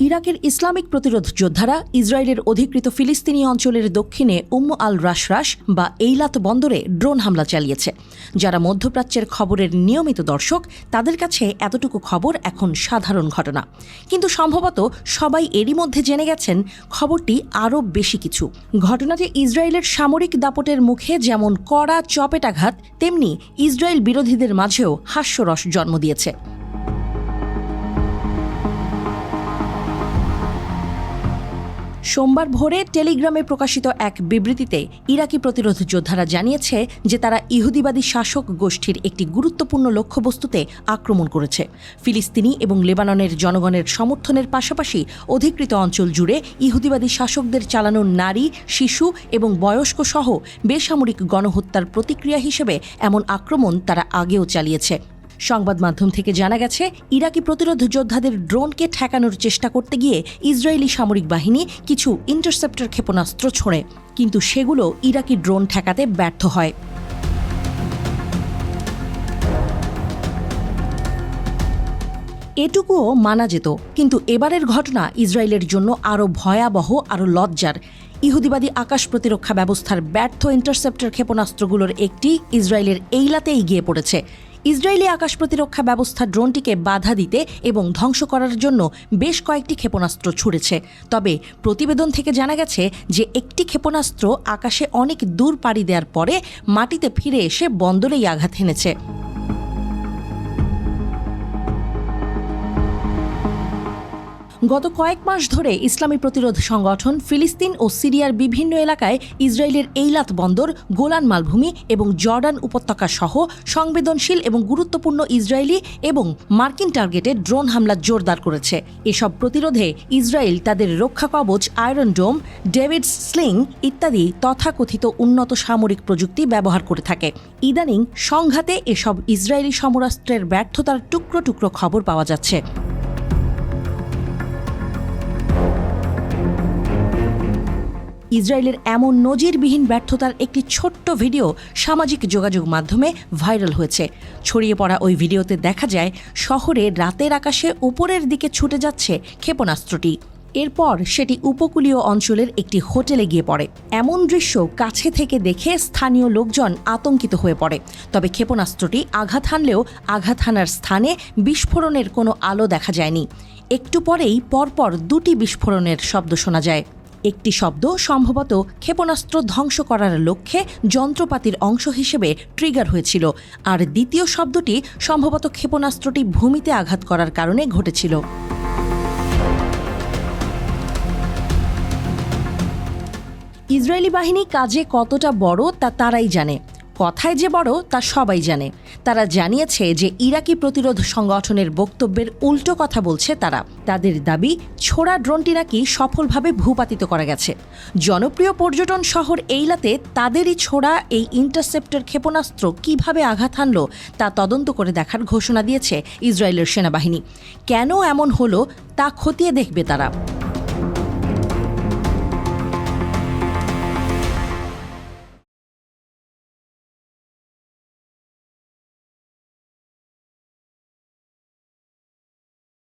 ইরাকের ইসলামিক প্রতিরোধ যোদ্ধারা ইসরায়েলের অধিকৃত ফিলিস্তিনি অঞ্চলের দক্ষিণে আল রাশরাশ বা এইলাত বন্দরে ড্রোন হামলা চালিয়েছে। যারা মধ্যপ্রাচ্যের খবরের নিয়মিত দর্শক, তাদের কাছে এতটুকু খবর এখন সাধারণ ঘটনা। কিন্তু সম্ভবত সবাই এরই মধ্যে জেনে গেছেন খবরটি আরও বেশি কিছু। ঘটনাটি ইসরায়েলের সামরিক দাপটের মুখে যেমন কড়া চপেটাঘাত, তেমনি ইসরায়েল বিরোধীদের মাঝেও হাস্যরস জন্ম দিয়েছে। সোমবার ভোরে টেলিগ্রামে প্রকাশিত এক বিবৃতিতে ইরাকি প্রতিরোধ যোদ্ধারা জানিয়েছে যে তারা ইহুদিবাদী শাসক গোষ্ঠীর একটি গুরুত্বপূর্ণ লক্ষ্যবস্তুতে আক্রমণ করেছে। ফিলিস্তিনি এবং লেবাননের জনগণের সমর্থনের পাশাপাশি অধিকৃত অঞ্চল জুড়ে ইহুদিবাদী শাসকদের চালানো নারী, শিশু এবং বয়স্ক সহ বেসামরিক গণহত্যার প্রতিক্রিয়া হিসেবে এমন আক্রমণ তারা আগেও চালিয়েছে। সংবাদ মাধ্যম থেকে জানা গেছে, ইরাকি প্রতিরোধ যোদ্ধাদের ড্রোনকে ঠেকানোর চেষ্টা করতে গিয়ে ইসরায়েলি সামরিক বাহিনী কিছু ইন্টারসেপ্টর ক্ষেপণাস্ত্র ছোড়ে, কিন্তু সেগুলো ইরাকি ড্রোন ঠেকাতে ব্যর্থ হয়। এটুকুও মানা যেত, কিন্তু এবারের ঘটনা ইসরায়েলের জন্য আরও ভয়াবহ, আরও লজ্জার। ইহুদিবাদী আকাশ প্রতিরক্ষা ব্যবস্থার ব্যর্থ ইন্টারসেপ্টর ক্ষেপণাস্ত্রগুলোর একটি ইসরায়েলের এইলাতেই গিয়ে পড়েছে। ইসরায়েলি আকাশ প্রতিরক্ষা ব্যবস্থা ড্রোনটিকে বাধা দিতে এবং ধ্বংস করার জন্য বেশ কয়েকটি ক্ষেপণাস্ত্র ছুড়েছে। তবে প্রতিবেদন থেকে জানা গেছে যে একটি ক্ষেপণাস্ত্র আকাশে অনেক দূর পাড়ি দেওয়ার পরে মাটিতে ফিরে এসে বন্দরেই আঘাত হেনেছে। গত কয়েক মাস ধরে ইসলামী প্রতিরোধ সংগঠন ফিলিস্তিন ও সিরিয়ার বিভিন্ন এলাকায় ইসরায়েলের এইলাত বন্দর, গোলান মালভূমি এবং জর্ডান উপত্যকা সহ সংবেদনশীল এবং গুরুত্বপূর্ণ ইসরায়েলি এবং মার্কিন টার্গেটে ড্রোন হামলা জোরদার করেছে। এসব প্রতিরোধে ইসরায়েল তাদের রক্ষা কবচ, আয়রন ডোম, ডেভিডস স্লিং ইত্যাদি তথাকথিত উন্নত সামরিক প্রযুক্তি ব্যবহার করে থাকে। ইদানিং সংঘাতে এসব ইসরায়েলি সমরাস্ত্রের ব্যর্থতার টুকরো টুকরো খবর পাওয়া যাচ্ছে। ইসরায়েলের এমন নজিরবিহীন ব্যর্থতার একটি ছোট্ট ভিডিও সামাজিক যোগাযোগ মাধ্যমে ভাইরাল হয়েছে। ছড়িয়ে পড়া ওই ভিডিওতে দেখা যায় শহরে রাতের আকাশে উপরের দিকে ছুটে যাচ্ছে ক্ষেপণাস্ত্রটি। এরপর সেটি উপকূলীয় অঞ্চলের একটি হোটেলে গিয়ে পড়ে। এমন দৃশ্য কাছে থেকে দেখে স্থানীয় লোকজন আতঙ্কিত হয়ে পড়ে। তবে ক্ষেপণাস্ত্রটি আঘাত হানলেও আঘাত হানার স্থানে বিস্ফোরণের কোনো আলো দেখা যায়নি। একটু পরেই পরপর দুটি বিস্ফোরণের শব্দ শোনা যায়। একটি শব্দ সম্ভবত ক্ষেপণাস্ত্র ধ্বংস করার লক্ষ্যে যন্ত্রপাতির অংশ হিসেবে ট্রিগার হয়েছিল, আর দ্বিতীয় শব্দটি সম্ভবত ক্ষেপণাস্ত্রটি ভূমিতে আঘাত করার কারণে ঘটেছিল। ইসরায়েলি বাহিনী কাজে কতটা বড় তা তারাই জানে, কথায় যে বড় তা সবাই জানে। তারা জানিয়েছে যে ইরাকি প্রতিরোধ সংগঠনের বক্তব্যের উল্টো কথা বলছে তারা। তাদের দাবি, ছোড়া ড্রোনটি নাকি সফলভাবে ভূপাতিত করা গেছে। জনপ্রিয় পর্যটন শহর এইলাতে তাদেরই ছোড়া এই ইন্টারসেপ্টর ক্ষেপণাস্ত্র কিভাবে আঘাত হানল তা তদন্ত করে দেখার ঘোষণা দিয়েছে ইসরায়েলের সেনাবাহিনী। কেন এমন হলো তা খতিয়ে দেখবে তারা।